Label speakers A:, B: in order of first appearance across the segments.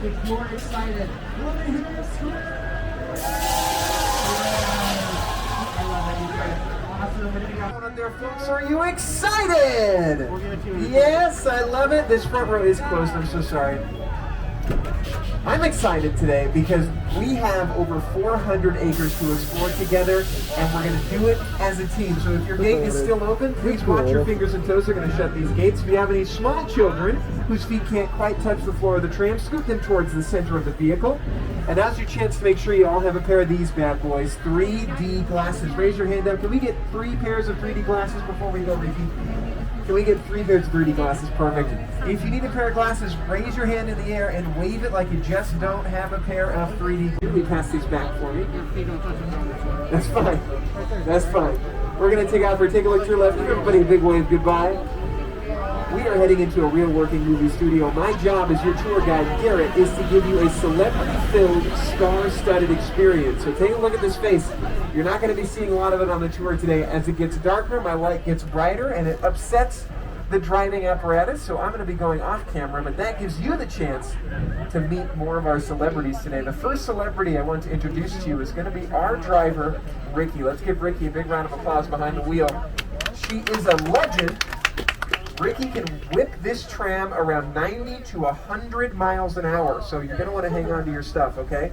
A: If you're excited, let me hear you scream! I love it. You did it. Awesome. What do you got out there, folks? Are you excited? Yes, I love it. This front row is closed. I'm so sorry. I'm excited today because we have over 400 acres to explore together, and we're going to do it as a team. So if your gate is still open, please watch your fingers and toes. They're going to shut these gates. If you have any small children whose feet can't quite touch the floor of the tram, scoot them towards the center of the vehicle. And now's your chance to make sure you all have a pair of these bad boys, 3D glasses. Raise your hand up. Can we get 3 pairs of 3D glasses before we go, Ricky? Can we get 3 pairs of 3D glasses? Perfect. If you need a pair of glasses, raise your hand in the air and wave it like you just don't have a pair of 3D. Can you pass these back for me? That's fine. That's fine. We're going to take out for take a look to your left. Give everybody a big wave goodbye. We are heading into a real working movie studio. My job as your tour guide, Garrett, is to give you a celebrity-filled, star-studded experience. So take a look at this face. You're not going to be seeing a lot of it on the tour today. As it gets darker, my light gets brighter, and it upsets the driving apparatus. So I'm going to be going off camera, but that gives you the chance to meet more of our celebrities today. The first celebrity I want to introduce to you is going to be our driver, Ricky. Let's give Ricky a big round of applause behind the wheel. She is a legend. Ricky can whip this tram around 90 to 100 miles an hour, so you're going to want to hang on to your stuff, okay?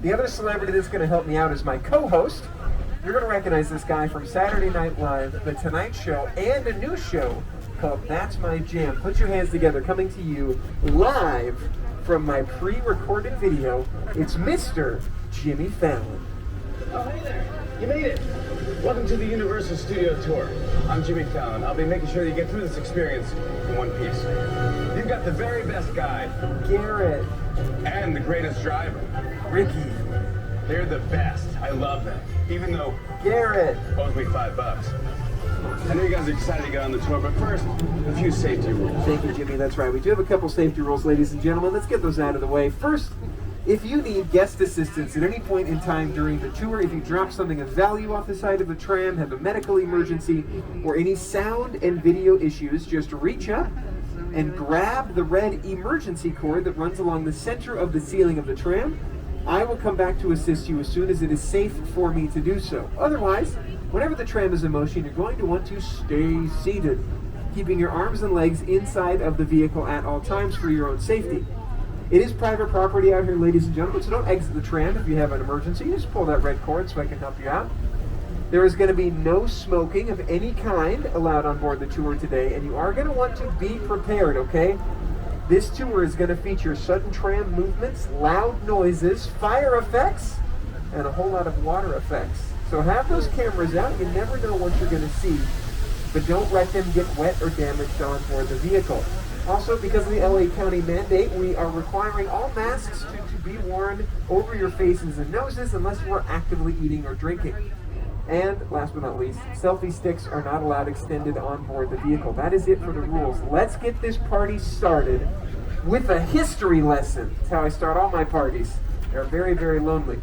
A: The other celebrity that's going to help me out is my co-host. You're going to recognize this guy from Saturday Night Live, The Tonight Show, and a new show called That's My Jam. Put your hands together, coming to you live from my pre-recorded video. It's Mr. Jimmy Fallon.
B: Oh, hey there. You made it. Welcome to the Universal Studio Tour. I'm Jimmy Fallon. I'll be making sure that you get through this experience in one piece. You've got the very best guide,
A: Garrett.
B: And the greatest driver,
A: Ricky.
B: They're the best. I love them. Even though
A: Garrett
B: owes me $5. I know you guys are excited to get on the tour, but first, a few safety rules.
A: Thank you, Jimmy. That's right. We do have a couple safety rules, ladies and gentlemen. Let's get those out of the way. First, if you need guest assistance at any point in time during the tour, if you drop something of value off the side of the tram, have a medical emergency, or any sound and video issues, just reach up and grab the red emergency cord that runs along the center of the ceiling of the tram. I will come back to assist you as soon as it is safe for me to do so. Otherwise, whenever the tram is in motion, you're going to want to stay seated, keeping your arms and legs inside of the vehicle at all times for your own safety. It is private property out here, ladies and gentlemen, so don't exit the tram if you have an emergency. Just pull that red cord so I can help you out. There is going to be no smoking of any kind allowed on board the tour today, and you are going to want to be prepared, okay? This tour is going to feature sudden tram movements, loud noises, fire effects, and a whole lot of water effects. So have those cameras out. You never know what you're going to see, but don't let them get wet or damaged on board the vehicle. Also, because of the LA County mandate, we are requiring all masks to be worn over your faces and noses unless you are actively eating or drinking. And last but not least, selfie sticks are not allowed extended on board the vehicle. That is it for the rules. Let's get this party started with a history lesson. That's how I start all my parties. They're very, very lonely.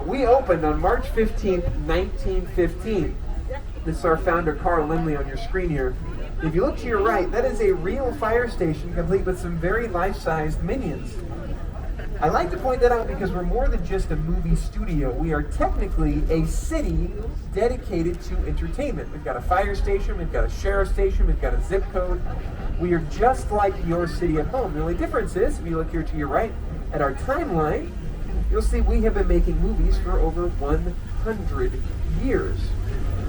A: We opened on March 15th, 1915. This is our founder, Carl Lindley, on your screen here. If you look to your right, that is a real fire station complete with some very life-sized minions. I like to point that out because we're more than just a movie studio. We are technically a city dedicated to entertainment. We've got a fire station, we've got a sheriff station, we've got a zip code. We are just like your city at home. The only difference is, if you look here to your right at our timeline, you'll see we have been making movies for over 100 years.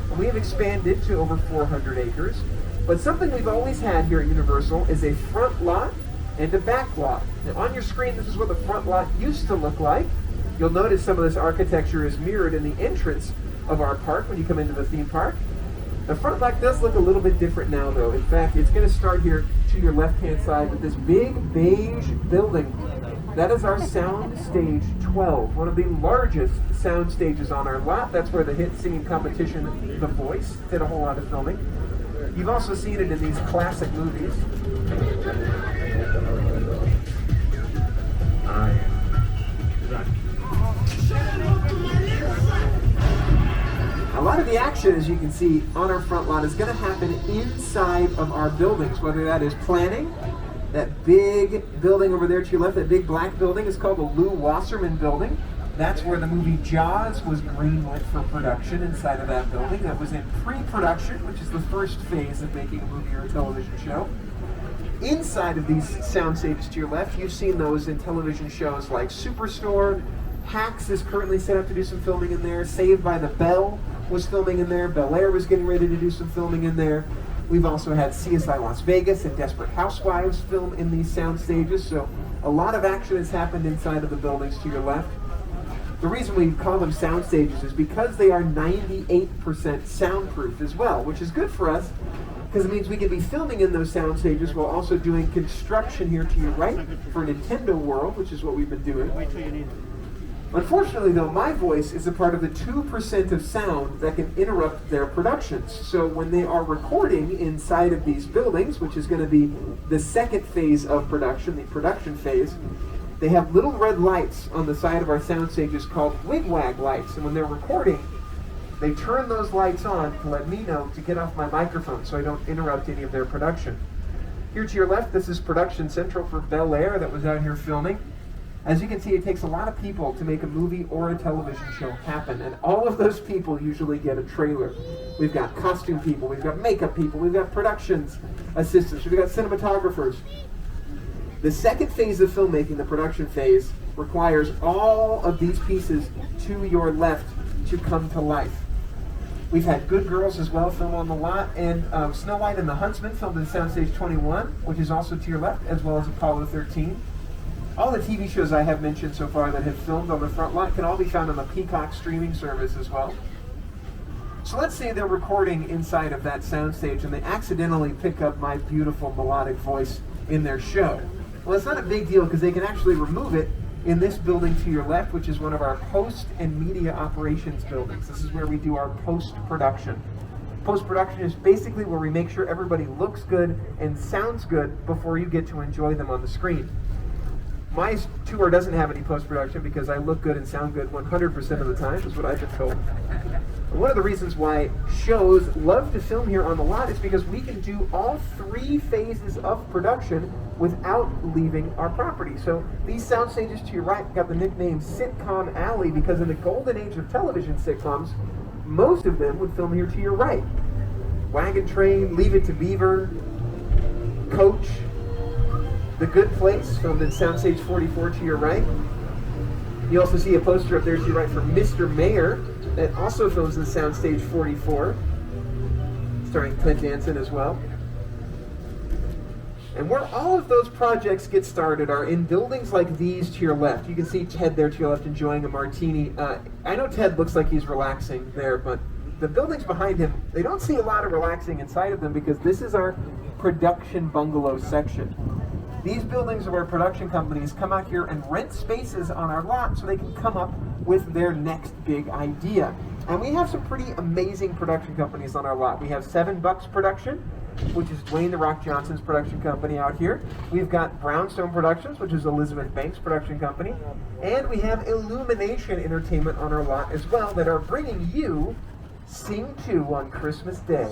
A: And we have expanded to over 400 acres. But something we've always had here at Universal is a front lot and a back lot. Now on your screen, this is what the front lot used to look like. You'll notice some of this architecture is mirrored in the entrance of our park when you come into the theme park. The front lot does look a little bit different now though. In fact, it's going to start here to your left-hand side with this big beige building. That is our Sound Stage 12, one of the largest sound stages on our lot. That's where the hit singing competition, The Voice, did a whole lot of filming. You've also seen it in these classic movies. A lot of the action, as you can see, on our front lot is going to happen inside of our buildings, whether that is planning That big building over there to your left, that big black building, is called the Lou Wasserman Building. That's where the movie Jaws was greenlit for production inside of that building. That was in pre-production, which is the first phase of making a movie or a television show. Inside of these sound stages to your left, you've seen those in television shows like Superstore. Hacks is currently set up to do some filming in there. Saved by the Bell was filming in there. Bel Air was getting ready to do some filming in there. We've also had CSI Las Vegas and Desperate Housewives film in these sound stages. So a lot of action has happened inside of the buildings to your left. The reason we call them sound stages is because they are 98% soundproof as well, which is good for us because it means we can be filming in those sound stages while also doing construction here to your right for Nintendo World, which is what we've been doing. Unfortunately, though, my voice is a part of the 2% of sound that can interrupt their productions. So when they are recording inside of these buildings, which is going to be the second phase of production, the production phase, they have little red lights on the side of our sound stages called wigwag lights. And when they're recording, they turn those lights on to let me know to get off my microphone so I don't interrupt any of their production. Here to your left, this is Production Central for Bel Air that was out here filming. As you can see, it takes a lot of people to make a movie or a television show happen, and all of those people usually get a trailer. We've got costume people, we've got makeup people, we've got productions assistants, we've got cinematographers. The second phase of filmmaking, the production phase, requires all of these pieces to your left to come to life. We've had Good Girls as well film on the lot, and Snow White and the Huntsman filmed in Soundstage 21, which is also to your left, as well as Apollo 13. All the TV shows I have mentioned so far that have filmed on the front lot can all be found on the Peacock streaming service as well. So let's say they're recording inside of that soundstage and they accidentally pick up my beautiful melodic voice in their show. Well, it's not a big deal because they can actually remove it in this building to your left, which is one of our post and media operations buildings. This is where we do our post-production. Post-production is basically where we make sure everybody looks good and sounds good before you get to enjoy them on the screen. My tour doesn't have any post-production because I look good and sound good 100% of the time, is what I've been told. And one of the reasons why shows love to film here on the lot is because we can do all three phases of production without leaving our property. So these sound stages to your right got the nickname Sitcom Alley because in the golden age of television sitcoms, most of them would film here to your right. Wagon Train, Leave It to Beaver, Coach, The Good Place, filmed in Soundstage 44 to your right. You also see a poster up there to your right for Mr. Mayor that also films in Soundstage 44, starring Clint Jansen as well. And where all of those projects get started are in buildings like these to your left. You can see Ted there to your left enjoying a martini. I know Ted looks like he's relaxing there, but the buildings behind him, they don't see a lot of relaxing inside of them because this is our production bungalow section. These buildings are where production companies come out here and rent spaces on our lot so they can come up with their next big idea. And we have some pretty amazing production companies on our lot. We have 7 Bucks Production, which is Dwayne The Rock Johnson's production company out here. We've got Brownstone Productions, which is Elizabeth Banks' production company. And we have Illumination Entertainment on our lot as well that are bringing you Sing 2 on Christmas Day.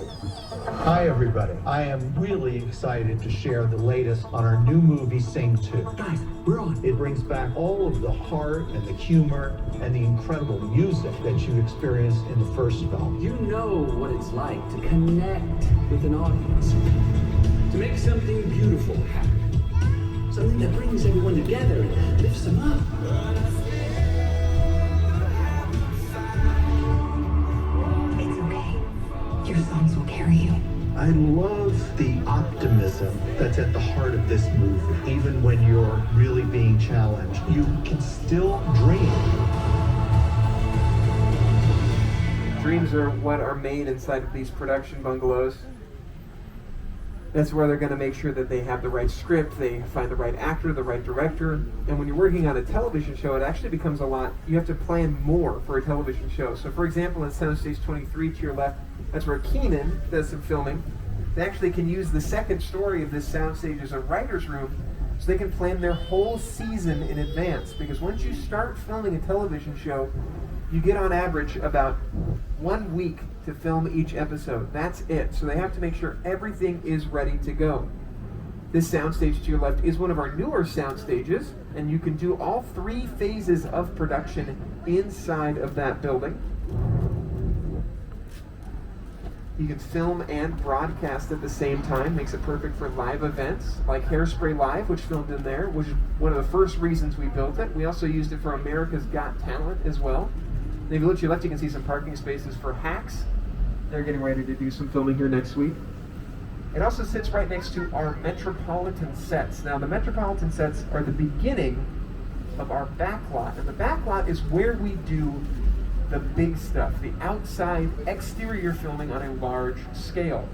C: Hi everybody. I am really excited to share the latest on our new movie Sing 2.
D: Guys, we're on.
C: It brings back all of the heart and the humor and the incredible music that you experienced in the first film.
D: You know what it's like to connect with an audience, to make something beautiful happen, something that brings everyone together and lifts them up.
E: Your songs will carry you.
C: I love the optimism that's at the heart of this movie. Even when you're really being challenged, you can still dream.
A: Dreams are what are made inside of these production bungalows. That's where they're going to make sure that they have the right script, they find the right actor, the right director. And when you're working on a television show, it actually becomes a lot, you have to plan more for a television show. So for example, in Soundstage 23 to your left, that's where Keenan does some filming. They actually can use the second story of this soundstage as a writer's room so they can plan their whole season in advance. Because once you start filming a television show, you get on average about 1 week to film each episode. That's it. So they have to make sure everything is ready to go. This soundstage to your left is one of our newer sound stages, and you can do all 3 phases of production inside of that building. You can film and broadcast at the same time, makes it perfect for live events like Hairspray Live, which filmed in there, which is one of the first reasons we built it. We also used it for America's Got Talent as well. And if you look to your left, you can see some parking spaces for Hacks. They're getting ready to do some filming here next week. It also sits right next to our Metropolitan sets. Now, the Metropolitan sets are the beginning of our backlot, and the backlot is where we do the big stuff, the outside exterior filming on a large scale.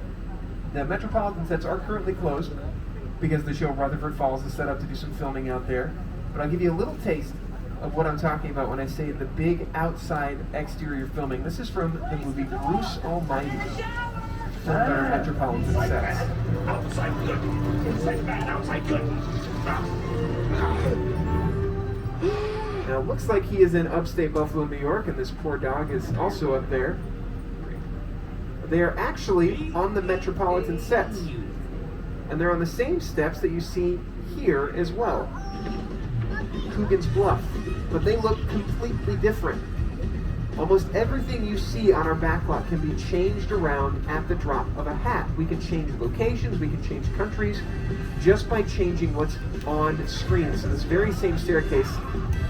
A: The Metropolitan sets are currently closed because the show Rutherford Falls is set up to do some filming out there, but I'll give you a little taste of what I'm talking about when I say the big outside exterior filming. This is from the movie Bruce Almighty, filmed on our Metropolitan sets.
F: Outside good, inside bad, outside good.
A: Now, it looks like he is in upstate Buffalo, New York, and this poor dog is also up there. They are actually on the Metropolitan sets, and they're on the same steps that you see here as well. Coogan's Bluff, but they look completely different. Almost everything you see on our backlot can be changed around at the drop of a hat. We can change locations, we can change countries, just by changing what's on screen. So this very same staircase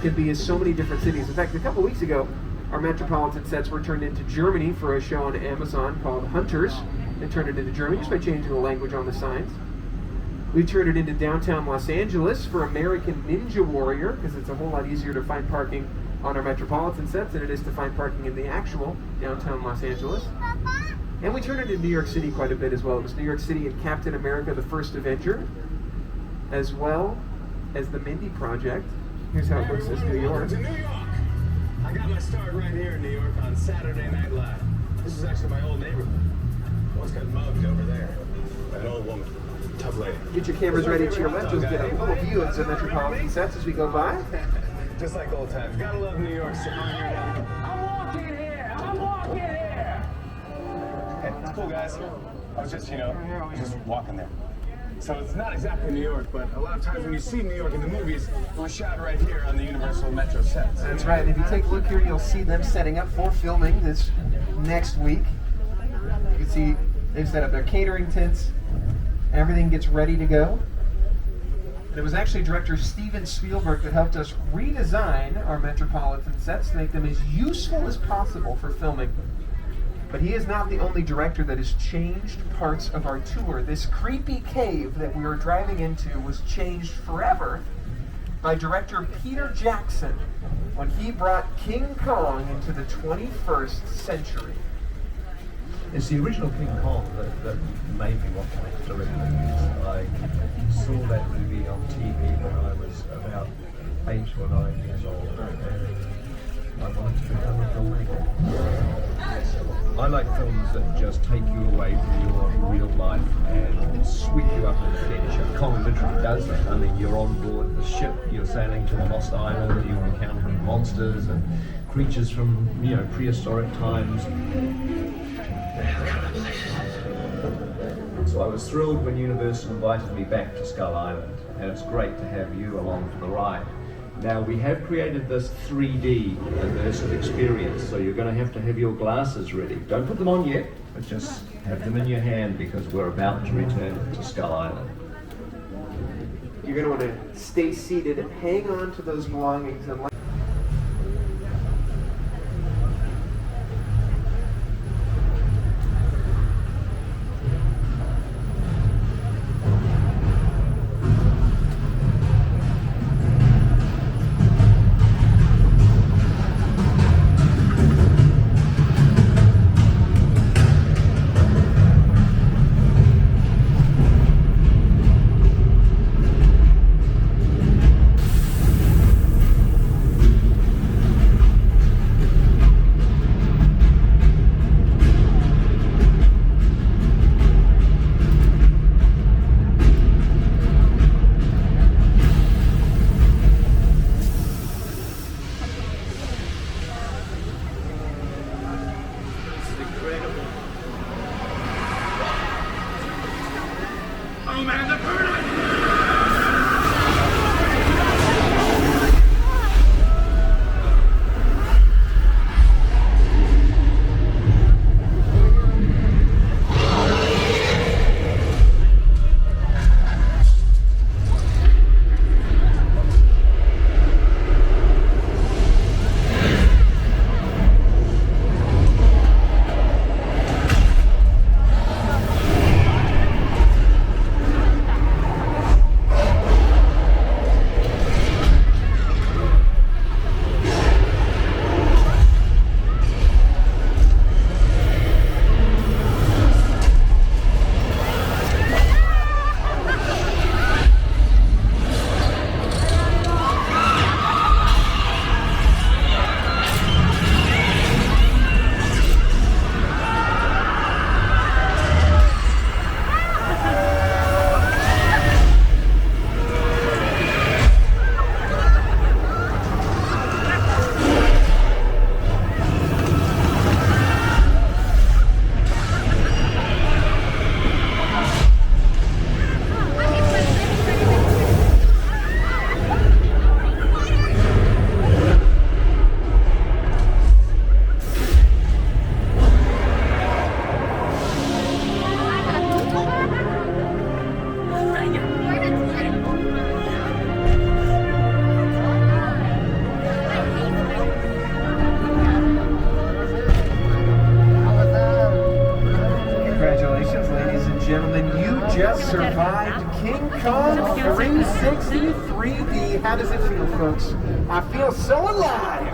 A: can be in so many different cities. In fact, a couple weeks ago, our Metropolitan sets were turned into Germany for a show on Amazon called Hunters. They turned it into Germany just by changing the language on the signs. We turned it into downtown Los Angeles for American Ninja Warrior, because it's a whole lot easier to find parking on our Metropolitan sets than it is to find parking in the actual downtown Los Angeles. And we turned it into New York City quite a bit as well. It was New York City in Captain America: The First Avenger, as well as the Mindy Project. Here's how it looks as New York.
B: Welcome to New York. I got my start right here in New York on Saturday Night Live. This is actually my old neighborhood. Once got mugged over there by an old woman. Tough lady.
A: Get your cameras ready to your left. You'll get a little view of the Metropolitan sets as we go by.
B: Just like old times. Gotta love New York City. I'm walking here. I'm walking here. Hey, it's cool, guys. I was just walking there. So it's not exactly New York, but a lot of times when you see New York in the movies, it was shot right here on the Universal Metro sets.
A: That's right. And if you take a look here, you'll see them setting up for filming this next week. You can see they've set up their catering tents. Everything gets ready to go. And it was actually director Steven Spielberg that helped us redesign our Metropolitan sets to make them as useful as possible for filming. But he is not the only director that has changed parts of our tour. This creepy cave that we were driving into was changed forever by director Peter Jackson when he brought King Kong into the 21st century.
G: It's the original King Kong that made me want to direct movies. I saw that movie on TV when I was about 8 or 9 years old, and I wanted to become a filmmaker. I like films that just take you away from your real life and sweep you up an adventure. Kong literally does that. I mean, you're on board the ship, you're sailing to a lost island, you're encountering monsters and creatures from, prehistoric times. So I was thrilled when Universal invited me back to Skull Island, and it's great to have you along for the ride. Now, we have created this 3D immersive experience, so you're going to have your glasses ready. Don't put them on yet, but just have them in your hand because we're about to return to Skull Island.
A: You're going to want to stay seated and hang on to those belongings and Congratulations, ladies and gentlemen. You just survived King Kong 360 3D. How does it feel, folks? I feel so alive.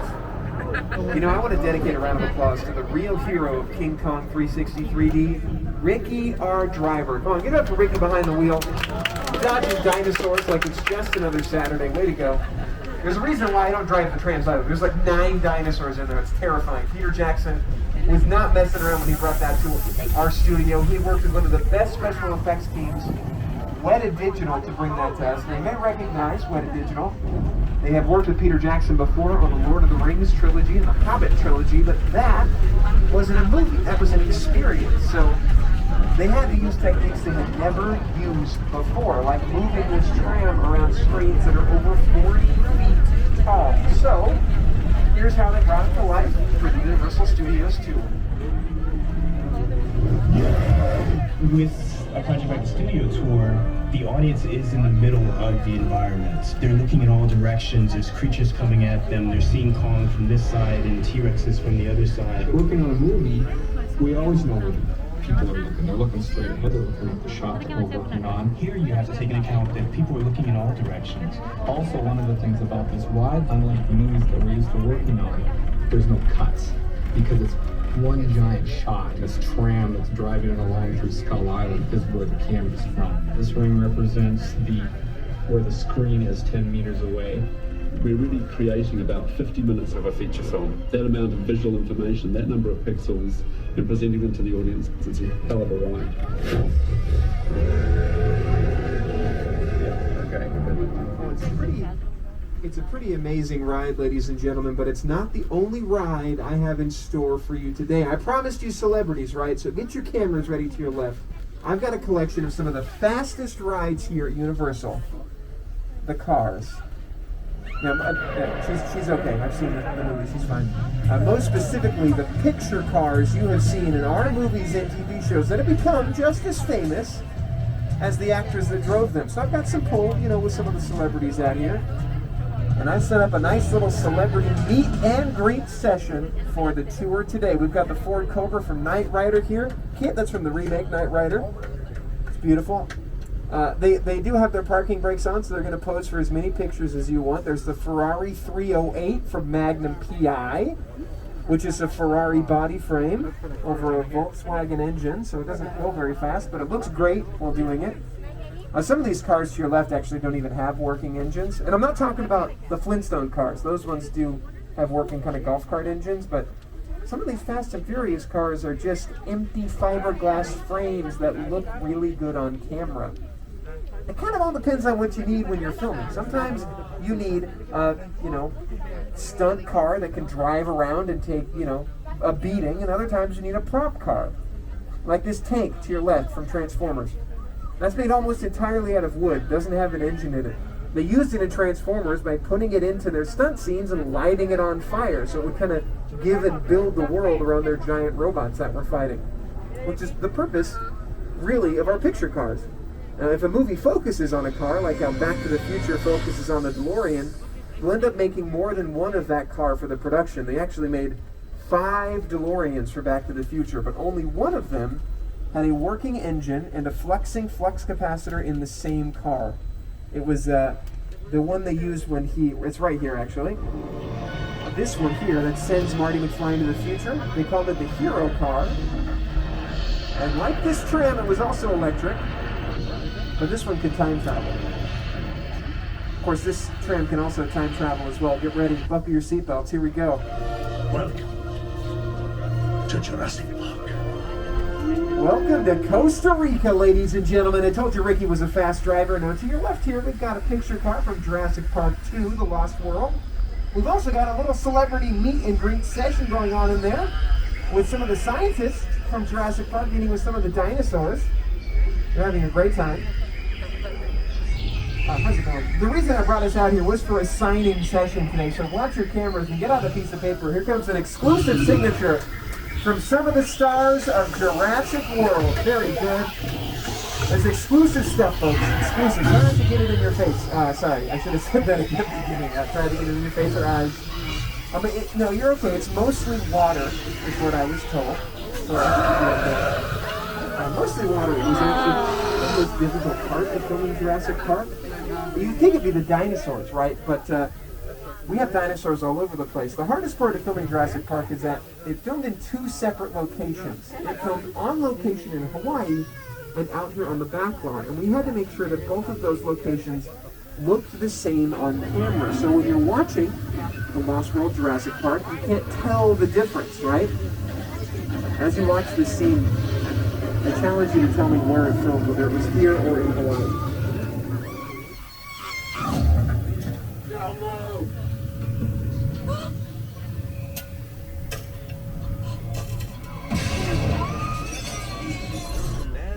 A: You know, I want to dedicate a round of applause to the real hero of King Kong 360 3D, Ricky, our driver. Come on, give it up for Ricky behind the wheel. Dodging dinosaurs like it's just another Saturday. Way to go. There's a reason why I don't drive the trams either. There's like 9 dinosaurs in there. It's terrifying. Peter Jackson was not messing around when he brought that to our studio. He worked with one of the best special effects teams, Weta Digital, to bring that to us. And they may recognize Weta Digital. They have worked with Peter Jackson before on the Lord of the Rings trilogy and the Hobbit trilogy, but that wasn't a movie. That was an experience. So they had to use techniques they had never used before, like moving this tram around screens that are over 40 feet tall. So here's how they brought it to life for the Universal Studios tour.
H: With a project like the studio tour, the audience is in the middle of the environment. They're looking in all directions. There's creatures coming at them. They're seeing Kong from this side and T-Rexes from the other side.
I: Working on a movie, we always know where people are looking. They're looking straight ahead. They're looking at the shot that we're working on.
H: Here you have to take into account that people are looking in all directions.
I: Also, one of the things about this ride, unlike the movies that we're used to working on, there's no cuts because it's one giant shot. This tram that's driving it along through Skull Island is where the camera's from. This ring represents where the screen is 10 meters away.
J: We're really creating about 50 minutes of a feature film. That amount of visual information, that number of pixels, and presenting them to the audience, it's a hell of a ride.
A: It's a pretty amazing ride, ladies and gentlemen, but it's not the only ride I have in store for you today. I promised you celebrities, right? So get your cameras ready to your left. I've got a collection of some of the fastest rides here at Universal. The cars. Now, she's okay. I've seen the movie. She's fine. Most specifically, the picture cars you have seen in our movies and TV shows that have become just as famous as the actors that drove them. So I've got some pull, with some of the celebrities out here. And I set up a nice little celebrity meet and greet session for the tour today. We've got the Ford Cobra from Knight Rider here. That's from the remake Knight Rider. It's beautiful. They do have their parking brakes on, so they're going to pose for as many pictures as you want. There's the Ferrari 308 from Magnum PI, which is a Ferrari body frame over a Volkswagen engine, so it doesn't go very fast, but it looks great while doing it. Some of these cars to your left actually don't even have working engines. And I'm not talking about the Flintstone cars. Those ones do have working kind of golf cart engines, but some of these Fast and Furious cars are just empty fiberglass frames that look really good on camera. It kind of all depends on what you need when you're filming. Sometimes you need a, stunt car that can drive around and take, a beating, and other times you need a prop car. Like this tank to your left from Transformers. That's made almost entirely out of wood, doesn't have an engine in it. They used it in Transformers by putting it into their stunt scenes and lighting it on fire, so it would kind of give and build the world around their giant robots that we're fighting. Which is the purpose, really, of our picture cars. Now, if a movie focuses on a car, like how Back to the Future focuses on the DeLorean, we'll end up making more than one of that car for the production. They actually made 5 DeLoreans for Back to the Future, but only one of them had a working engine and a fluxing flux capacitor in the same car. It was the one they used when it's right here actually. This one here that sends Marty McFly into the future, they called it the Hero car. And like this tram, it was also electric, but this one could time travel. Of course, this tram can also time travel as well. Get ready, buckle your seatbelts, here we go.
F: Welcome to Jurassic Park.
A: Welcome to Costa Rica, ladies and gentlemen. I told you Ricky was a fast driver. Now to your left here, we've got a picture car from Jurassic Park 2, The Lost World. We've also got a little celebrity meet and greet session going on in there with some of the scientists from Jurassic Park, meeting with some of the dinosaurs. They're having a great time. How's it going? The reason I brought us out here was for a signing session today, so watch your cameras and get out a piece of paper. Here comes an exclusive signature from some of the stars of Jurassic World. Very good. There's exclusive stuff, folks. Exclusive. Try not to get it in your face. Sorry, I should have said that at the beginning. Try to get it in your face or eyes. No, you're okay. It's mostly water, is what I was told. So I mostly water. It was actually the most difficult part of filming Jurassic Park. You'd think it'd be the dinosaurs, right? But we have dinosaurs all over the place. The hardest part of filming Jurassic Park is that it filmed in 2 separate locations. It filmed on location in Hawaii and out here on the backlot. And we had to make sure that both of those locations looked the same on camera. So when you're watching the Lost World Jurassic Park, you can't tell the difference, right? As you watch this scene, I challenge you to tell me where it filmed, whether it was here or in Hawaii.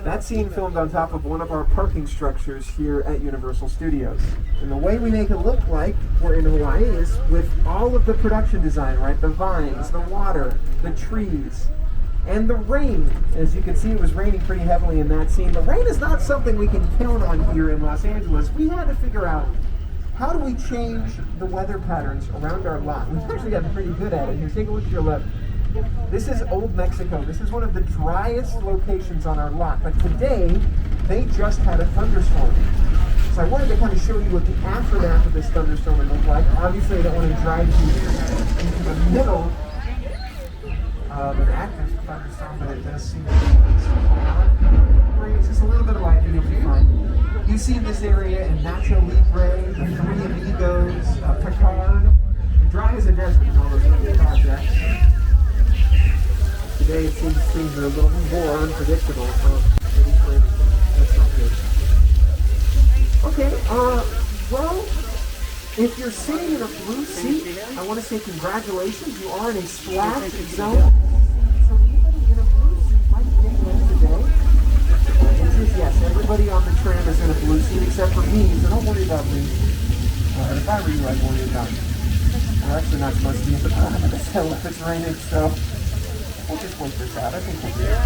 A: That scene filmed on top of one of our parking structures here at Universal Studios. And the way we make it look like we're in Hawaii is with all of the production design, right? The vines, the water, the trees, and the rain. As you can see, it was raining pretty heavily in that scene. The rain is not something we can count on here in Los Angeles. We had to figure out, how do we change the weather patterns around our lot? We've actually gotten pretty good at it. Here, take a look to your left. This is Old Mexico. This is one of the driest locations on our lot. But today, they just had a thunderstorm. So I wanted to kind of show you what the aftermath of this thunderstorm would look like. Obviously, I don't want to drive you into the middle of an active thunderstorm, but it does seem to be it's just a little bit of light, and you'll be fine. You see this area in Nacho Libre, the Three Amigos, Picard. Dry as a desert in all those other projects. Today it seems things are a little more unpredictable, so maybe that's not good. Okay, well, if you're sitting in a blue seat, I want to say congratulations, you are in a splash zone. So anybody in a blue seat might get in today. The answer is yes, everybody on the tram is in a blue seat except for me, so don't worry about me. If I were you, I'd worry about me. We're actually not supposed to be at the bottom of this hill if it's raining, so we'll just wait this out. I think we'll do it.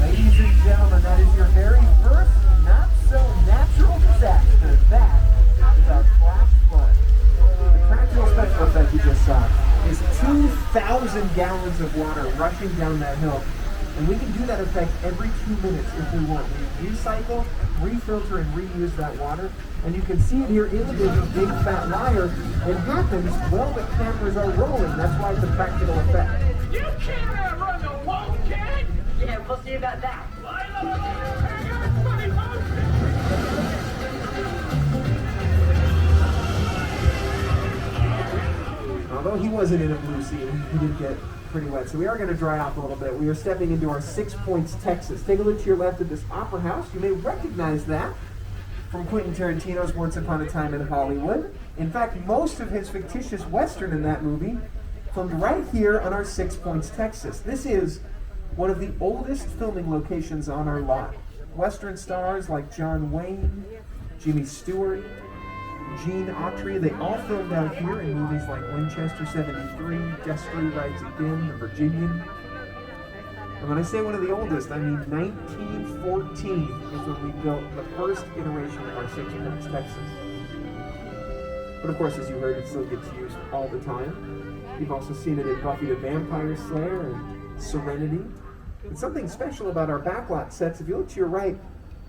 A: Ladies and gentlemen, that is your very first not-so-natural disaster. That is our flash flood. The practical special effect you just saw is 2,000 gallons of water rushing down that hill. And we can do that effect every 2 minutes if we want. We recycle, refilter, and reuse that water. And you can see it here in the big fat liar. It happens while the cameras are rolling. That's why it's a practical effect.
K: You can't run the wall, kid! Yeah, we'll see about that.
A: Although he wasn't in a blue seat, he did get pretty wet. So we are going to dry off a little bit. We are stepping into our 6 Points, Texas. Take a look to your left at this opera house. You may recognize that from Quentin Tarantino's Once Upon a Time in Hollywood. In fact, most of his fictitious Western in that movie filmed right here on our 6 Points, Texas. This is one of the oldest filming locations on our lot. Western stars like John Wayne, Jimmy Stewart, Gene Autry, they all filmed out here in movies like Winchester 73, Destiny Rides Again, The Virginian. And when I say one of the oldest, I mean 1914 is when we built the first iteration of our 6 Points, Texas. But of course, as you heard, it still gets used all the time. You've also seen it in Buffy the Vampire Slayer and Serenity. And something special about our backlot sets, if you look to your right,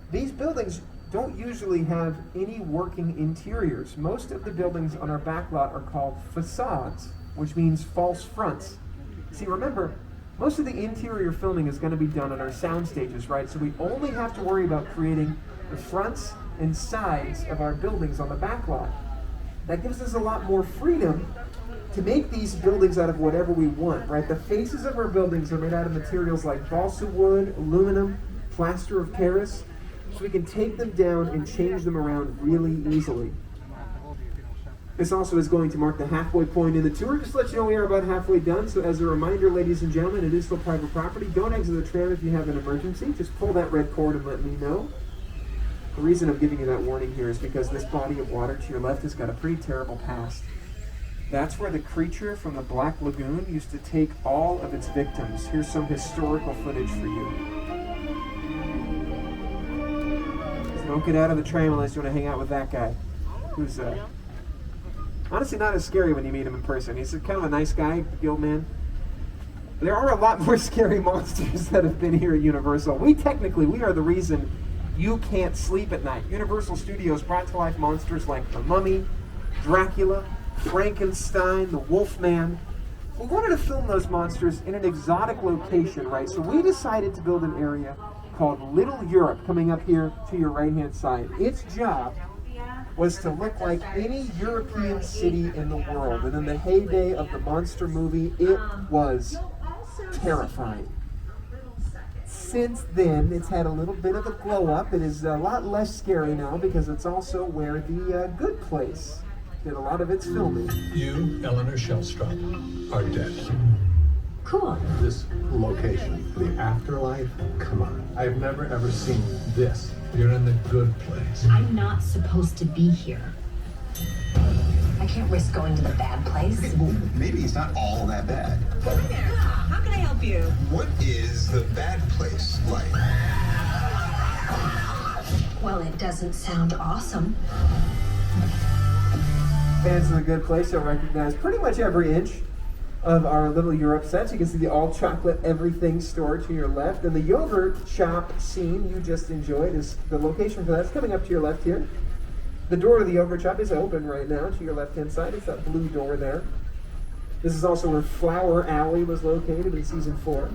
A: these buildings don't usually have any working interiors. Most of the buildings on our backlot are called facades, which means false fronts. See, remember, most of the interior filming is going to be done on our sound stages, right? So we only have to worry about creating the fronts and sides of our buildings on the backlot. That gives us a lot more freedom to make these buildings out of whatever we want, right? The faces of our buildings are made out of materials like balsa wood, aluminum, plaster of Paris, so we can take them down and change them around really easily. This also is going to mark the halfway point in the tour. Just to let you know we are about halfway done, so as a reminder, ladies and gentlemen, it is still private property. Don't exit the tram if you have an emergency. Just pull that red cord and let me know. The reason I'm giving you that warning here is because this body of water to your left has got a pretty terrible past. That's where the creature from the Black Lagoon used to take all of its victims. Here's some historical footage for you. Don't get out of the tram unless you want to hang out with that guy, who's honestly not as scary when you meet him in person. He's kind of a nice guy, the old man. There are a lot more scary monsters that have been here at Universal. We are the reason you can't sleep at night. Universal Studios brought to life monsters like the Mummy, Dracula, Frankenstein, the Wolfman. We wanted to film those monsters in an exotic location, right? So we decided to build an area called Little Europe, coming up here to your right-hand side. Its job was to look like any European city in the world. And in the heyday of the monster movie, it was terrifying. Since then, it's had a little bit of a glow up. It is a lot less scary now because it's also where the Good Place did a lot of its filming.
F: You, Eleanor Shellstrop, are dead.
E: Cool.
C: This location, the afterlife, come on. I've never ever seen this. You're in the good place.
E: I'm not supposed to be here. I can't risk going to the bad place.
L: Okay, well, maybe it's not all that bad.
K: Hi there. How can I help you?
L: What is the bad place like?
E: Well, it doesn't sound awesome.
A: Fans of the Good Place will recognize pretty much every inch of our Little Europe sets. You can see the all chocolate everything store to your left, and the yogurt shop scene you just enjoyed is the location for that. It's coming up to your left here. The door to the yogurt shop is open right now to your left hand side. It's that blue door there. This is also where Flower Alley was located in season 4.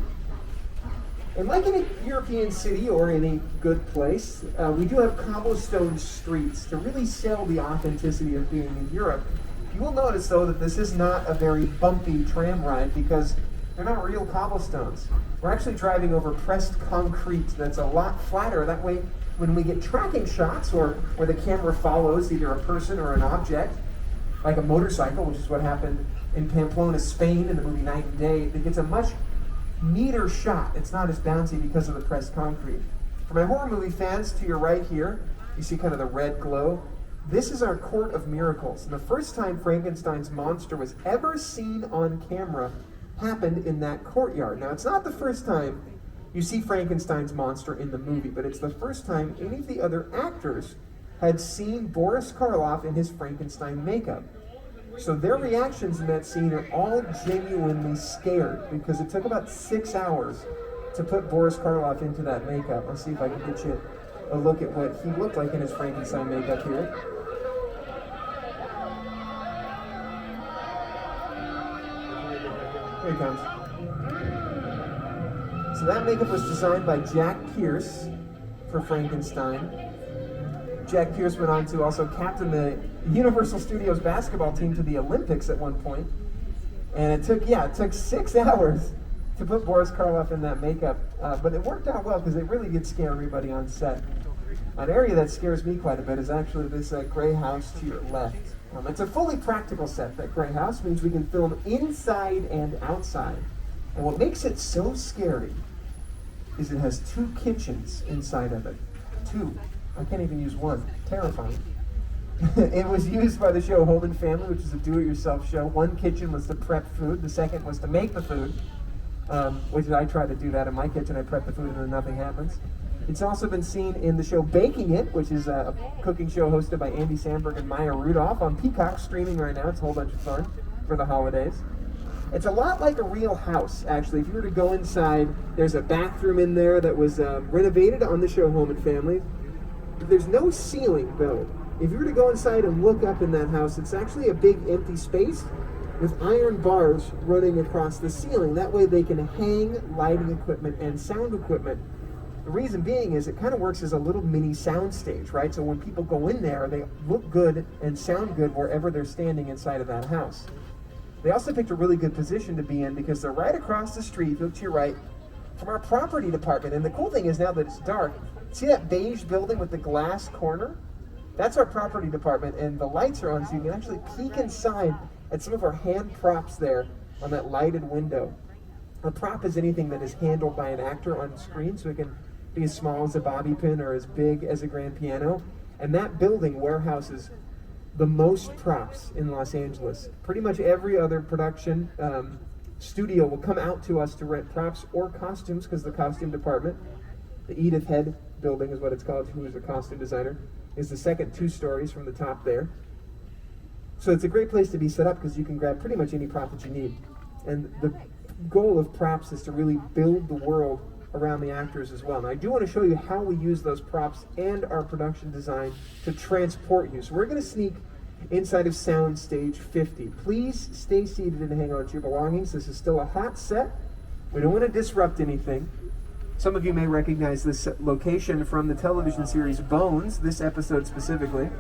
A: And like any European city or any good place, we do have cobblestone streets to really sell the authenticity of being in Europe. You will notice, though, that this is not a very bumpy tram ride because they're not real cobblestones. We're actually driving over pressed concrete that's a lot flatter. That way, when we get tracking shots or where the camera follows either a person or an object, like a motorcycle, which is what happened in Pamplona, Spain in the movie Night and Day, it gets a much neater shot. It's not as bouncy because of the pressed concrete. For my horror movie fans, to your right here, you see kind of the red glow. This is our Court of Miracles. And the first time Frankenstein's monster was ever seen on camera happened in that courtyard. Now, it's not the first time you see Frankenstein's monster in the movie, but it's the first time any of the other actors had seen Boris Karloff in his Frankenstein makeup. So their reactions in that scene are all genuinely scared because it took about 6 hours to put Boris Karloff into that makeup. Let's see if I can get you a look at what he looked like in his Frankenstein makeup here. Here he comes. So that makeup was designed by Jack Pierce for Frankenstein. Jack Pierce went on to also captain the Universal Studios basketball team to the Olympics at one point. And it took 6 hours to put Boris Karloff in that makeup. But it worked out well because it really did scare everybody on set. An area that scares me quite a bit is actually this gray house to your left. It's a fully practical set. That gray house means we can film inside and outside. And what makes it so scary is it has 2 kitchens inside of it. 2. I can't even use one. Terrifying. It was used by the show Home and Family, which is a do-it-yourself show. One kitchen was to prep food. The second was to make the food, which I try to do that in my kitchen. I prep the food and then nothing happens. It's also been seen in the show Baking It, which is a cooking show hosted by Andy Samberg and Maya Rudolph on Peacock, streaming right now. It's a whole bunch of fun for the holidays. It's a lot like a real house, actually. If you were to go inside, there's a bathroom in there that was renovated on the show Home and Family. There's no ceiling, though. If you were to go inside and look up in that house, it's actually a big empty space with iron bars running across the ceiling. That way they can hang lighting equipment and sound equipment. The reason being is it kind of works as a little mini sound stage, right? So when people go in there, they look good and sound good wherever they're standing inside of that house. They also picked a really good position to be in because they're right across the street, look to your right, from our property department. And the cool thing is now that it's dark, see that beige building with the glass corner? That's our property department, and the lights are on so you can actually peek inside at some of our hand props there on that lighted window. A prop is anything that is handled by an actor on screen, so it can be as small as a bobby pin or as big as a grand piano. And that building warehouses the most props in Los Angeles. Pretty much every other production studio will come out to us to rent props or costumes because the costume department The Edith Head building is what it's called, who is the costume designer, is the second 2 stories from the top there. So it's a great place to be set up because you can grab pretty much any prop that you need. And the goal of props is to really build the world around the actors as well. Now I do want to show you how we use those props and our production design to transport you. So we're going to sneak inside of Soundstage 50. Please stay seated and hang on to your belongings. This is still a hot set. We don't want to disrupt anything. Some of you may recognize this location from the television series Bones, this episode specifically.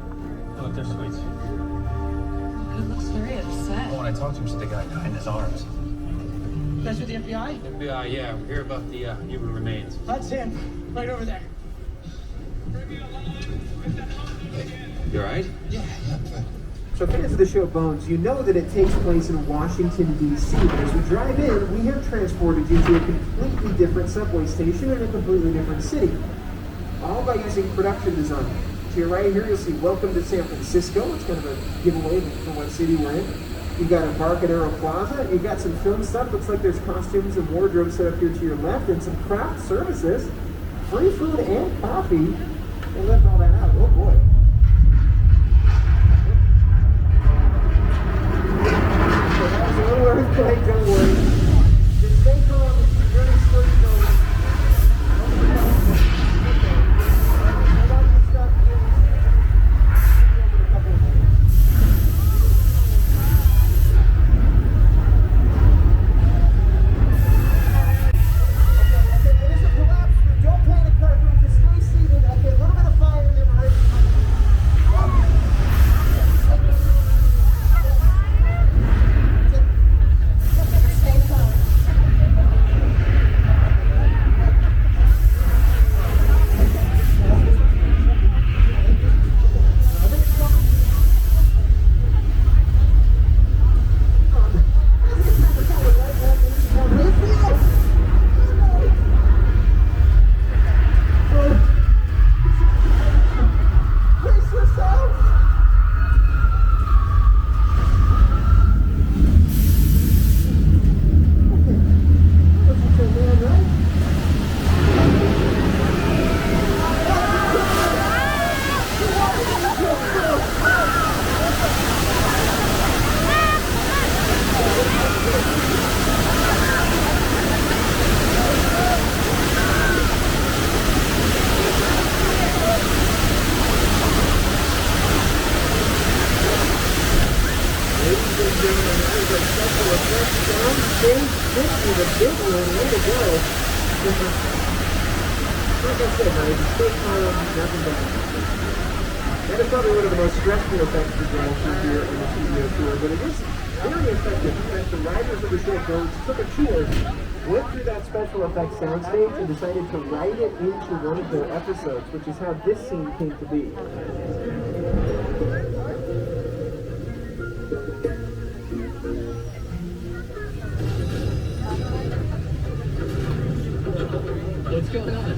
M: Look, they're sweet.
N: He looks very upset.
M: Oh, when I talked to him, said the guy died in his arms.
N: You guys with the FBI?
M: FBI, yeah. We hear about the human remains.
N: That's him. Right over there.
M: You alright?
N: Yeah, good.
A: So fans of the show Bones, you know that it takes place in Washington, D.C., but as we drive in, we have transported you to a completely different subway station in a completely different city, all by using production design. To your right here, you'll see Welcome to San Francisco. It's kind of a giveaway for what city we're in. You've got Embarcadero Plaza. You've got some film stuff. Looks like there's costumes and wardrobes set up here to your left, and some craft services, free food and coffee. They left all that out. Oh boy. Earthquake, don't worry. Just stay calm. You're in a story zone. Don't panic, Carter. Just stay seated. Okay, a little bit of fire in there. That is probably one of the most stressful effects to go through here in the studio tour, but it is very effective because the writers of the show Bones took a tour, went through that special effects soundstage, and decided to write it into one of their episodes, which is how this scene came to be.
N: What's going on?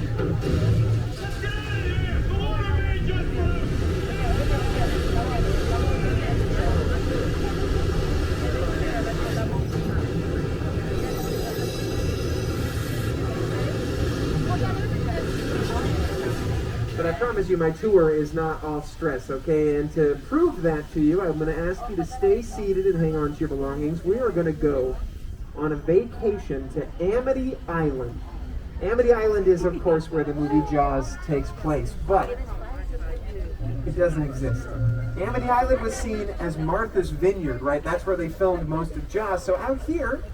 A: But I promise you my tour is not off stress, okay? And to prove that to you, I'm going to ask you to stay seated and hang on to your belongings. We are going to go on a vacation to Amity Island. Amity Island is, of course, where the movie Jaws takes place, but it doesn't exist. Amity Island was seen as Martha's Vineyard, right? That's where they filmed most of Jaws. So out here,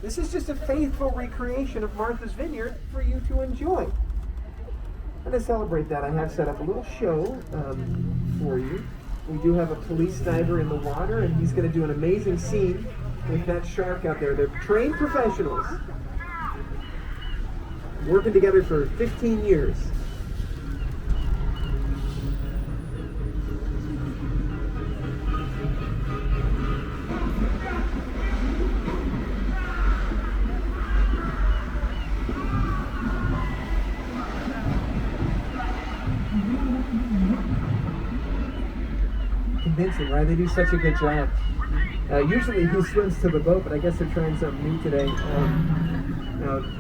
A: this is just a faithful recreation of Martha's Vineyard for you to enjoy. And to celebrate that, I have set up a little show for you. We do have a police diver in the water, and he's going to do an amazing scene with that shark out there. They're trained professionals, working together for 15 years. Convincing, right? They do such a good job. Usually he swims to the boat, but I guess they're trying something new today.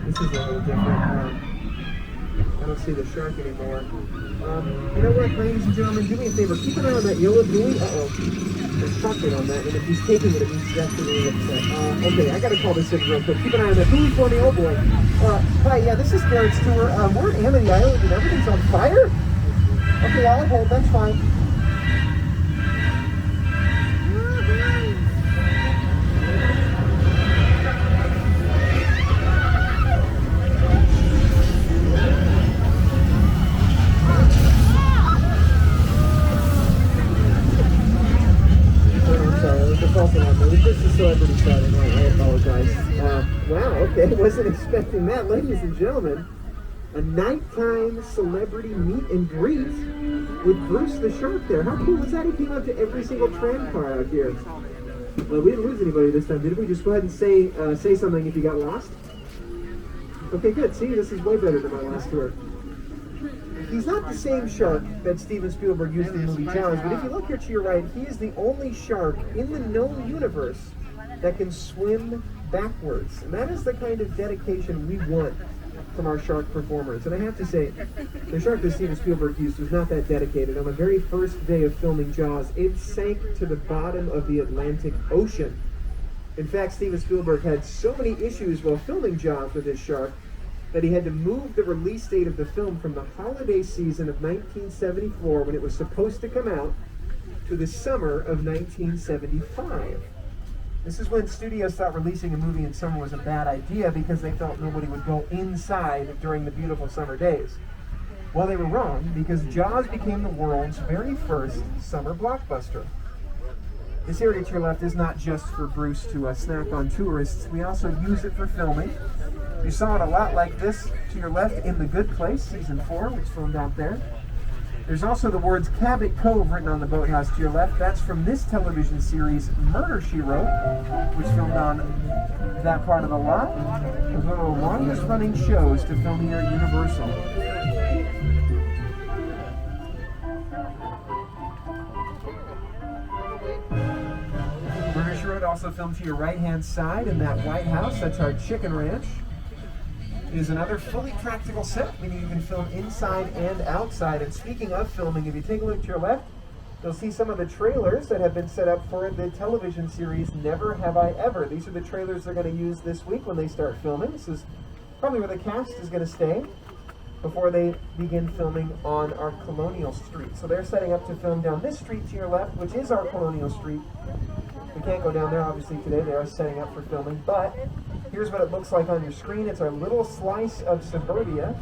A: This is a little different. don't see the shark anymore. You know what, ladies and gentlemen, do me a favor. Keep an eye on that yellow buoy. Uh-oh. There's chocolate on that, and if he's taking it, it means he's actually really upset. Okay, I gotta call this in real quick. Keep an eye on that buoy for me. Oh boy. Hi, yeah, this is Garrett's tour. We're at Amity Island and everything's on fire? Okay, I'll hold. That's fine. This is celebrity starting. I apologize. Wow, okay, wasn't expecting that. Ladies and gentlemen, a nighttime celebrity meet and greet with Bruce the Shark there. How cool was that? He came up to every single tram car out here. Well, we didn't lose anybody this time, did we? Just go ahead and say something if you got lost. Okay, good. See, this is way better than my last tour. He's not the same shark that Steven Spielberg used in the movie Jaws, but if you look here to your right, he is the only shark in the known universe that can swim backwards. And that is the kind of dedication we want from our shark performers. And I have to say, the shark that Steven Spielberg used was not that dedicated. On the very first day of filming Jaws, it sank to the bottom of the Atlantic Ocean. In fact, Steven Spielberg had so many issues while filming Jaws with his shark that he had to move the release date of the film from the holiday season of 1974, when it was supposed to come out, to the summer of 1975. This is when studios thought releasing a movie in summer was a bad idea because they felt nobody would go inside during the beautiful summer days. Well, they were wrong, because Jaws became the world's very first summer blockbuster. This area to your left is not just for Bruce to snack on tourists. We also use it for filming. You saw it a lot like this to your left in The Good Place, Season 4, which filmed out there. There's also the words Cabot Cove written on the boathouse to your left. That's from this television series, Murder, She Wrote, which filmed on that part of the lot. It was one of the longest running shows to film here at Universal. Murder, She Wrote also filmed to your right-hand side in that White House. That's our chicken ranch. It is another fully practical set, meaning you can film inside and outside. And speaking of filming, if you take a look to your left, you'll see some of the trailers that have been set up for the television series Never Have I Ever. These are the trailers they're going to use this week when they start filming. This is probably where the cast is going to stay before they begin filming on our Colonial Street. So they're setting up to film down this street to your left, which is our Colonial Street. We can't go down there, obviously, today. They are setting up for filming, but here's what it looks like on your screen. It's our little slice of suburbia.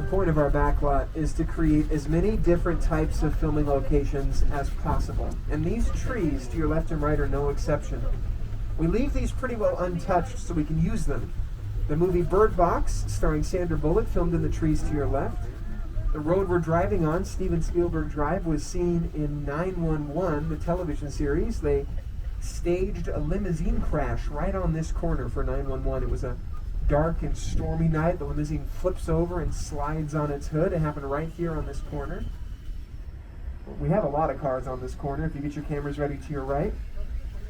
A: Point of our backlot is to create as many different types of filming locations as possible. And these trees to your left and right are no exception. We leave these pretty well untouched so we can use them. The movie Bird Box, starring Sandra Bullock, filmed in the trees to your left. The road we're driving on, Steven Spielberg Drive, was seen in 911, the television series. They staged a limousine crash right on this corner for 911. It was a dark and stormy night. The limousine flips over and slides on its hood. It happened right here on this corner. We have a lot of cars on this corner. If you get your cameras ready to your right.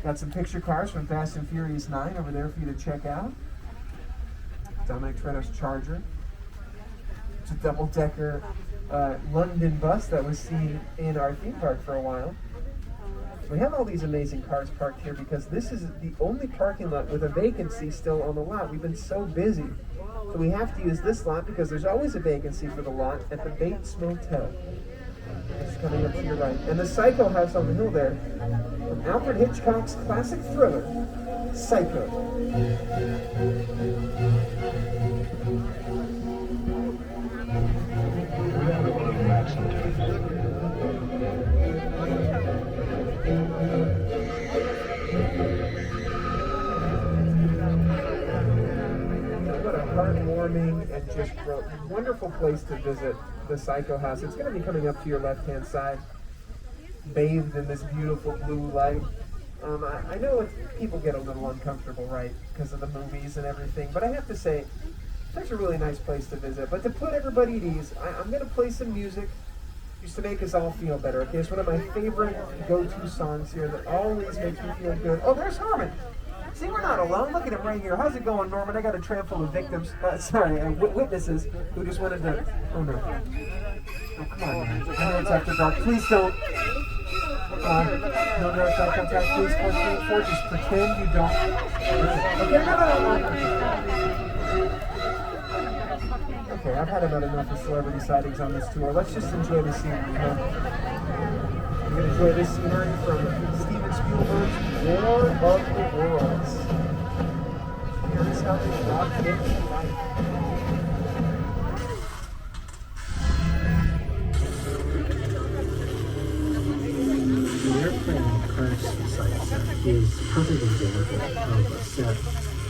A: Got some picture cars from Fast and Furious 9 over there for you to check out. Dominic Toretto's Charger. It's a double-decker London bus that was seen in our theme park for a while. We have all these amazing cars parked here because this is the only parking lot with a vacancy still on the lot. We've been so busy. So we have to use this lot because there's always a vacancy for the lot at the Bates Motel. It's coming up to your right. And the Psycho house on the hill there, from Alfred Hitchcock's classic thriller, Psycho. What a heartwarming and just wonderful place to visit the Psycho house. It's going to be coming up to your left-hand side, bathed in this beautiful blue light. I know people get a little uncomfortable, right, because of the movies and everything, but I have to say, it's actually a really nice place to visit. But to put everybody at ease, I'm going to play some music just to make us all feel better, okay? It's one of my favorite go-to songs here that always makes me feel good. Oh, there's Norman! See, we're not alone. Look at him right here. How's it going, Norman? I got a tram full of victims, witnesses who just wanted to... Oh, no. Oh, come on, man. I know it's after dark. Please don't. No direct eye contact. Please, 4 just pretend you don't. Okay, no. Okay, I've had about enough of celebrity sightings on this tour. Let's just enjoy the scenery. We're going to enjoy this scenery from Steven Spielberg's War of the Worlds. Here's how they brought it to life.
O: The airplane crash site is a perfect example of a set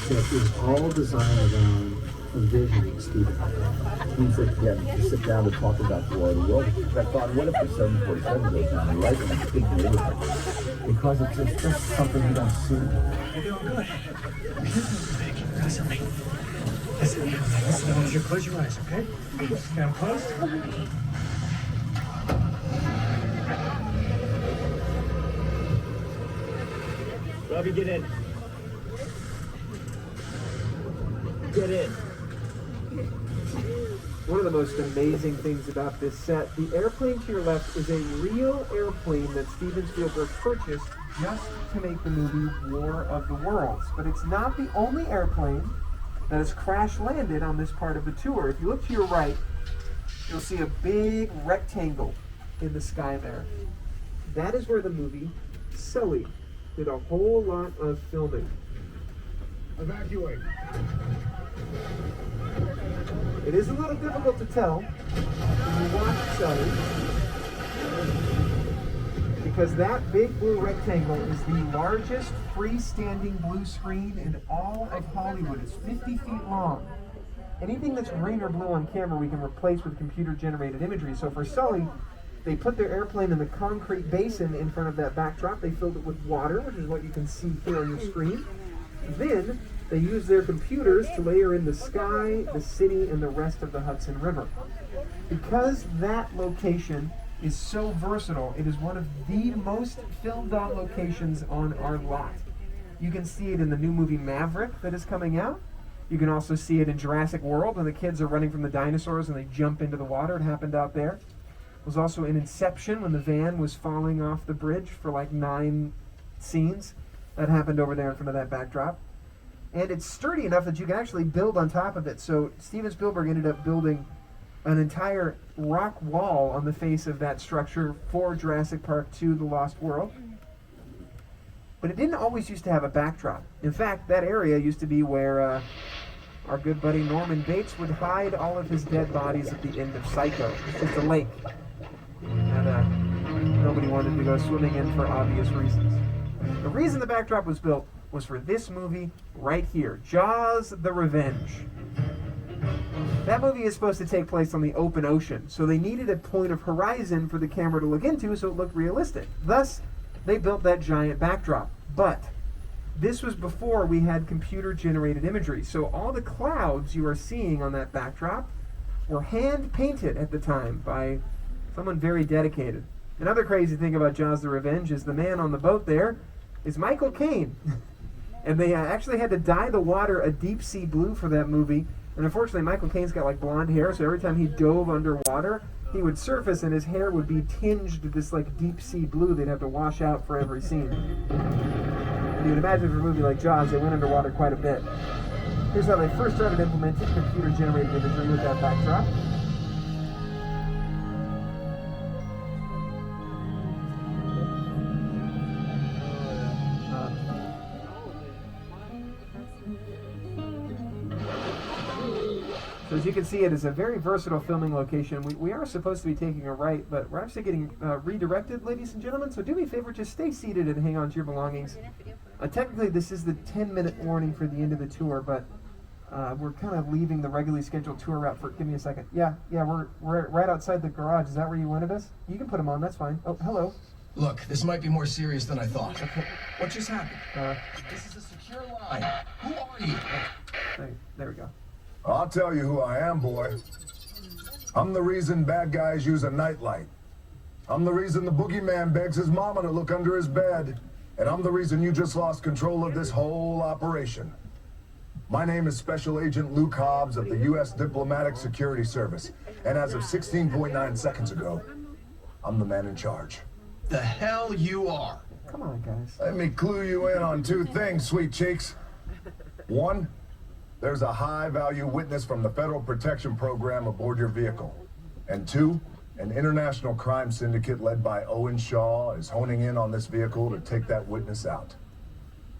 O: that is all designed around a vision of Steven.
P: Means that you sit down to talk about the War of the World. I thought, what if the 747 goes down? Right, and it's big deal with it. Because it's just something you don't see.
O: You're doing good. Listen, I want you to close your eyes, okay? Now closed.
P: Robbie, get in. Get in.
A: One of the most amazing things about this set, the airplane to your left is a real airplane that Steven Spielberg purchased just to make the movie War of the Worlds. But it's not the only airplane that has crash landed on this part of the tour. If you look to your right, you'll see a big rectangle in the sky there. That is where the movie Sully did a whole lot of filming.
O: Evacuate.
A: It is a little difficult to tell when you watch Sully, because that big blue rectangle is the largest freestanding blue screen in all of Hollywood. It's 50 feet long. Anything that's green or blue on camera we can replace with computer-generated imagery. So for Sully, they put their airplane in the concrete basin in front of that backdrop. They filled it with water, which is what you can see here on your screen. Then they used their computers to layer in the sky, the city, and the rest of the Hudson River. Because that location is so versatile, it is one of the most filmed on locations on our lot. You can see it in the new movie Maverick that is coming out. You can also see it in Jurassic World when the kids are running from the dinosaurs and they jump into the water. It happened out there. It was also in Inception when the van was falling off the bridge for like 9 scenes. That happened over there in front of that backdrop. And it's sturdy enough that you can actually build on top of it. So Steven Spielberg ended up building an entire rock wall on the face of that structure for Jurassic Park 2: The Lost World. But it didn't always used to have a backdrop. In fact, that area used to be where our good buddy Norman Bates would hide all of his dead bodies at the end of Psycho. It's just a lake. And nobody wanted to go swimming in for obvious reasons. The reason the backdrop was built was for this movie right here, Jaws: The Revenge. That movie is supposed to take place on the open ocean, so they needed a point of horizon for the camera to look into so it looked realistic. Thus, they built that giant backdrop. But this was before we had computer-generated imagery, so all the clouds you are seeing on that backdrop were hand-painted at the time by someone very dedicated. Another crazy thing about Jaws: The Revenge is the man on the boat there is Michael Caine. And they actually had to dye the water a deep sea blue for that movie. And unfortunately, Michael Caine's got like blonde hair, so every time he dove underwater, he would surface and his hair would be tinged this like deep sea blue they'd have to wash out for every scene. And you would imagine for a movie like Jaws, they went underwater quite a bit. Here's how they first started implementing computer-generated imagery with that backdrop. So as you can see, it is a very versatile filming location. We are supposed to be taking a right, but we're actually getting redirected, ladies and gentlemen. So do me a favor, just stay seated and hang on to your belongings. Technically, this is the 10-minute warning for the end of the tour, but We're kind of leaving the regularly scheduled tour route for. Give me a second. Yeah, we're right outside the garage. Is that where you wanted us? You can put them on. That's fine. Oh, hello.
Q: Look, this might be more serious than I thought.
A: Okay.
Q: What just happened? This is a secure line. Who are you?
A: There we go.
R: I'll tell you who I am, boy. I'm the reason bad guys use a nightlight. I'm the reason the boogeyman begs his mama to look under his bed. And I'm the reason you just lost control of this whole operation. My name is Special Agent Luke Hobbs of the U.S. Diplomatic Security Service. And as of 16.9 seconds ago, I'm the man in charge.
Q: The hell you are.
A: Come on, guys.
R: Let me clue you in on two things, sweet cheeks. One, there's a high-value witness from the Federal Protection Program aboard your vehicle. And two, an international crime syndicate led by Owen Shaw is honing in on this vehicle to take that witness out.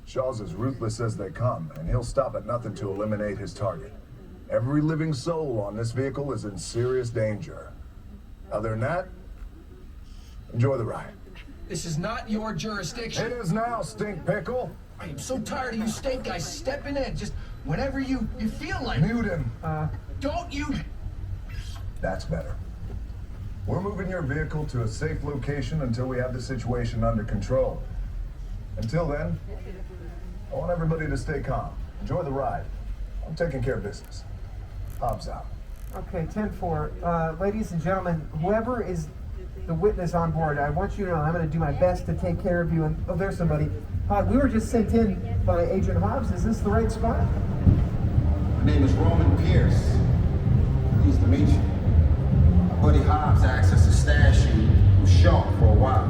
R: Shaw's as ruthless as they come, and he'll stop at nothing to eliminate his target. Every living soul on this vehicle is in serious danger. Other than that, enjoy the ride.
Q: This is not your jurisdiction.
R: It is now, stink pickle.
Q: I am so tired of you state guys stepping in just whenever you feel like.
R: Mute him.
Q: Don't you?
R: That's better. We're moving your vehicle to a safe location until we have the situation under control. Until then, I want everybody to stay calm. Enjoy the ride. I'm taking care of business. Hobbs out.
A: Okay, 10-4. Ladies and gentlemen, whoever is the witness on board, I want you to know I'm going to do my best to take care of you. And oh, there's somebody. We were just sent in by Agent Hobbs. Is this the right spot?
S: My name is Roman Pierce. Pleased to meet you. My buddy Hobbs asked us to stash you from Shaw for a while.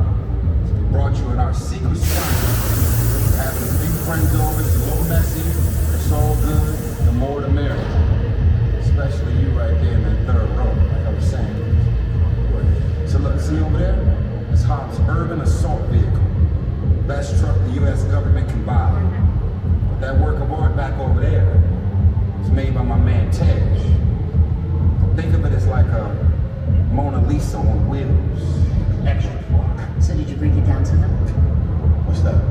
S: So we brought you in our secret spot. We're having a few friends over. It's a little messy. It's all good. The more the merrier. Especially you right there in that third row, like I was saying. So look, see over there? It's Hobbs' urban assault vehicle. Best truck the U.S. government can buy. But that work of art back over there is made by my man Tej. Think of it as like a Mona Lisa on wheels. Extra flock.
E: So did you bring it down to them?
S: What's that?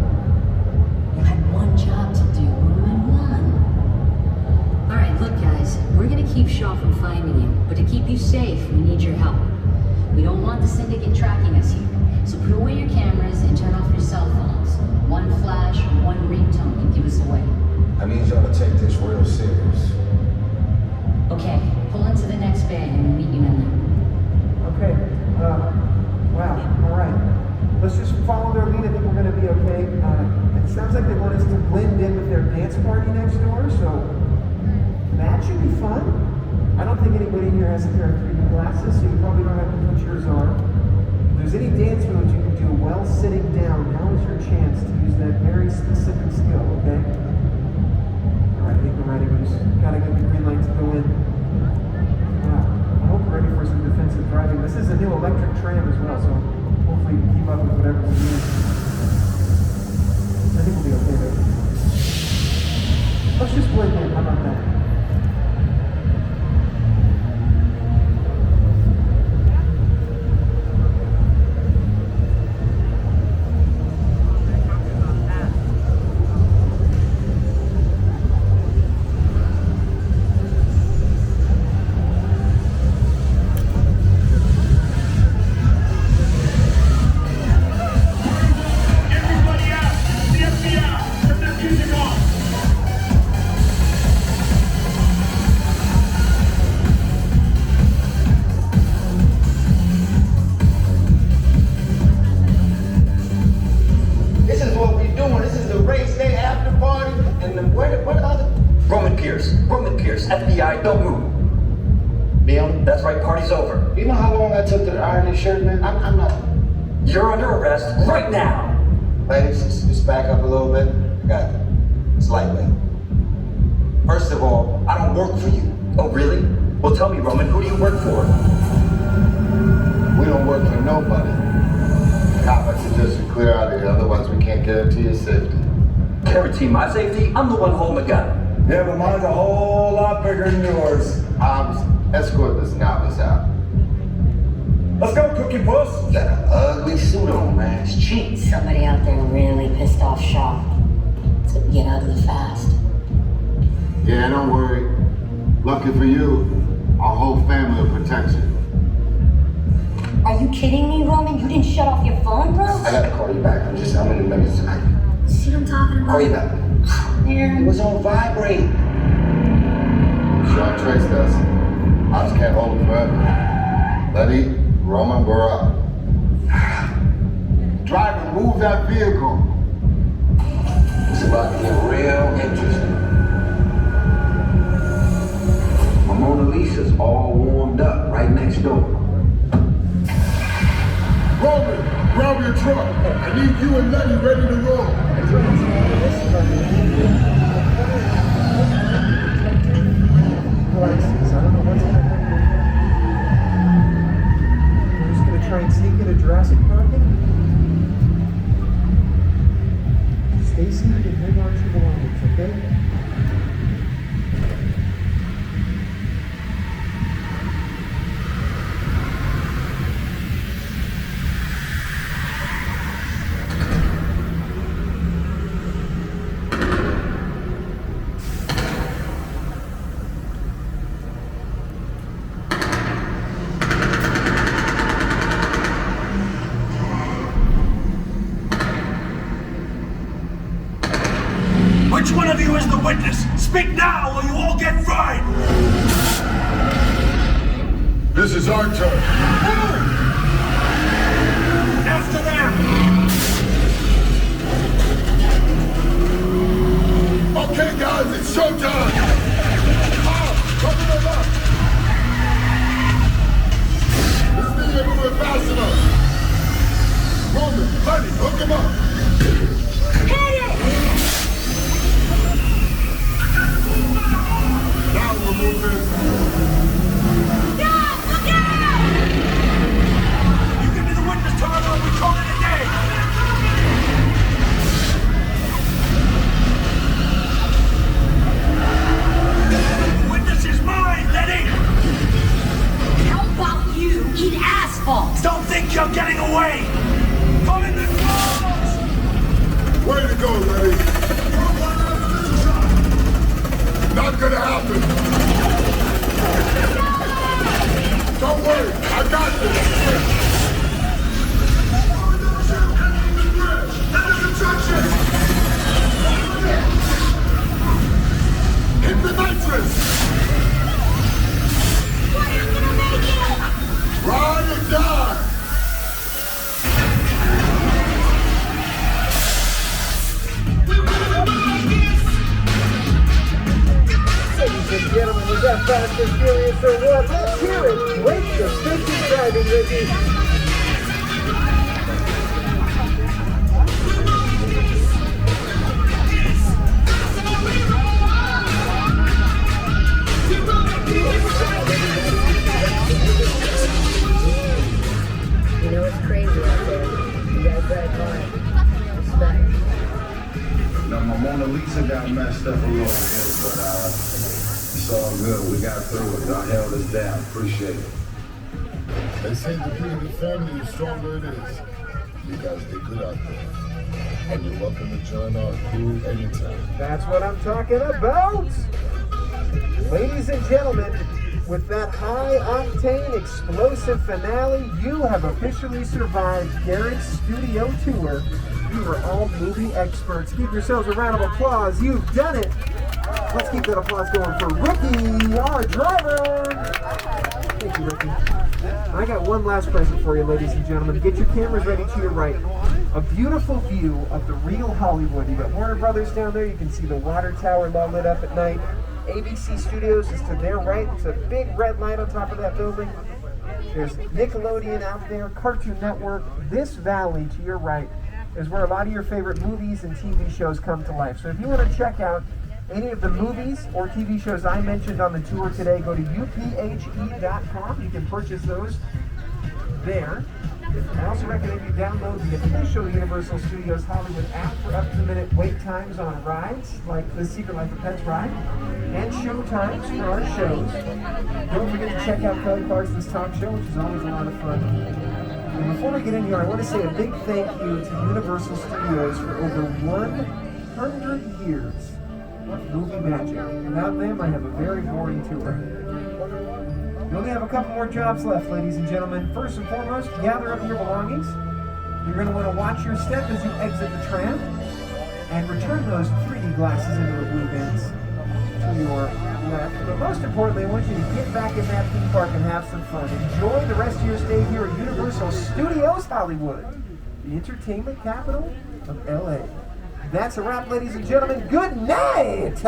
E: You had one job to do, and one. All right, look, guys, we're gonna keep Shaw from finding you, but to keep you safe, we need your help. We don't want the syndicate tracking us here, so put away your cameras and turn off your cell phones. One flash or one ringtone can give us away.
S: I need y'all to take this real serious.
E: Okay, pull into the next bay and we'll meet you in there.
A: Okay. Wow. All right. Let's just follow their lead. I think we're going to be okay. It sounds like they want us to blend in with their dance party next door, so that should be fun. I don't think anybody here has a pair of 3D glasses, so you probably don't have to put yours on. If there's any dance moves you can do while sitting down, now is your chance to use that very specific skill, okay? All right, I think we're ready. We just gotta get the green light to go in. Wow, I hope we're ready for some defensive driving. This is a new electric tram as well, so hopefully you can keep up with whatever we need. I think we'll be okay though. Let's just blend in, how about that?
T: FBI, don't move. Neil, that's right, party's over.
P: You know how long I took to iron this shirt, man? I'm not...
T: You're under arrest right now.
P: Ladies, just back up a little bit. I got it. It's lightweight. First of all, I don't work for you.
T: Oh, really? Well, tell me, Roman, who do you work for?
P: We don't work for nobody. Cop, I suggest you clear out of here, otherwise we can't guarantee your safety.
T: Guarantee my safety? I'm the one holding the gun.
R: Yeah, but mine's a whole lot bigger than yours.
P: Escort this novice out.
R: Let's go, Cookie Puss.
P: You got an ugly suit on, man. It's cheap.
E: Somebody out there really pissed off Shaw. It's gonna get ugly fast.
S: Yeah, don't worry. Lucky for you, our whole family will protect you.
E: Are you kidding me, Roman? You didn't shut off your phone, bro?
S: I gotta call you back. I'm in the middle of
E: See what I'm talking about?
S: Call you back.
E: Man.
S: It was on vibrate. Sean traced us. I just can't hold him forever. Letty, Roman, we're up. Driver, move that vehicle. It's about to get real interesting. My Mona Lisa's all warmed up right next door.
R: Roman, grab your truck. I need you and Letty ready to roll.
A: Glasses. I don't know what's gonna happen. We're just gonna try and sneak into Jurassic Park. Stacy, you can hang on to your belongings, okay?
K: Which one of you is the witness? Speak now or you all get fried!
R: This is our turn.
K: After them!
R: Okay, guys, it's showtime. Come to the left. This thing ain't moving fast enough. Roman, Letty, hook him up. Now we're moving.
K: Look out! You give me the witness tomorrow and we call it a day! The witness is mine, Letty!
E: How about you eat asphalt?
K: Don't think you're getting away! Come in the clothes!
R: Way to go, Letty. Not gonna happen. Don't worry, I got this. Hit the nitrous.
K: What am gonna make it?
R: Ride or die.
A: Ladies and gentlemen, we got Fast and Furious or what? Let's hear it! Wake the station driving, Ricky!
E: You know it's crazy out there. You guys drive hard. Respect.
S: Now, my Mona Lisa got messed up a little bit, but it's all good. We got through it. Y'all held us down. Appreciate it.
R: They say the bigger the family, the stronger it is. You guys did good out there. And you're welcome to join our crew anytime.
A: That's what I'm talking about! Ladies and gentlemen, with that high-octane, explosive finale, you have officially survived Garrett's studio tour. You are all movie experts. Give yourselves a round of applause. You've done it! Let's keep that applause going for Ricky, our driver! Thank you, Ricky. I got one last present for you, ladies and gentlemen. Get your cameras ready to your right. A beautiful view of the real Hollywood. You got Warner Brothers down there. You can see the water tower all lit up at night. ABC Studios is to their right. It's a big red light on top of that building. There's Nickelodeon out there, Cartoon Network. This valley to your right is where a lot of your favorite movies and TV shows come to life. So if you want to check out any of the movies or TV shows I mentioned on the tour today, go to uphe.com. You can purchase those there. I also recommend you download the official Universal Studios Hollywood app for up-to-the-minute wait times on rides, like the Secret Life of Pets ride, and show times for our shows. Don't forget to check out Kelly Clarkson's talk show, which is always a lot of fun. And before we get in here, I want to say a big thank you to Universal Studios for over 100 years movie magic. Without them, I have a very boring tour. We only have a couple more jobs left, ladies and gentlemen. First and foremost, gather up your belongings. You're going to want to watch your step as you exit the tram, and return those 3D glasses into the blue bins to your left. But most importantly, I want you to get back in that theme park and have some fun. Enjoy the rest of your stay here at Universal Studios Hollywood, the entertainment capital of LA. That's a wrap, ladies and gentlemen. Good night!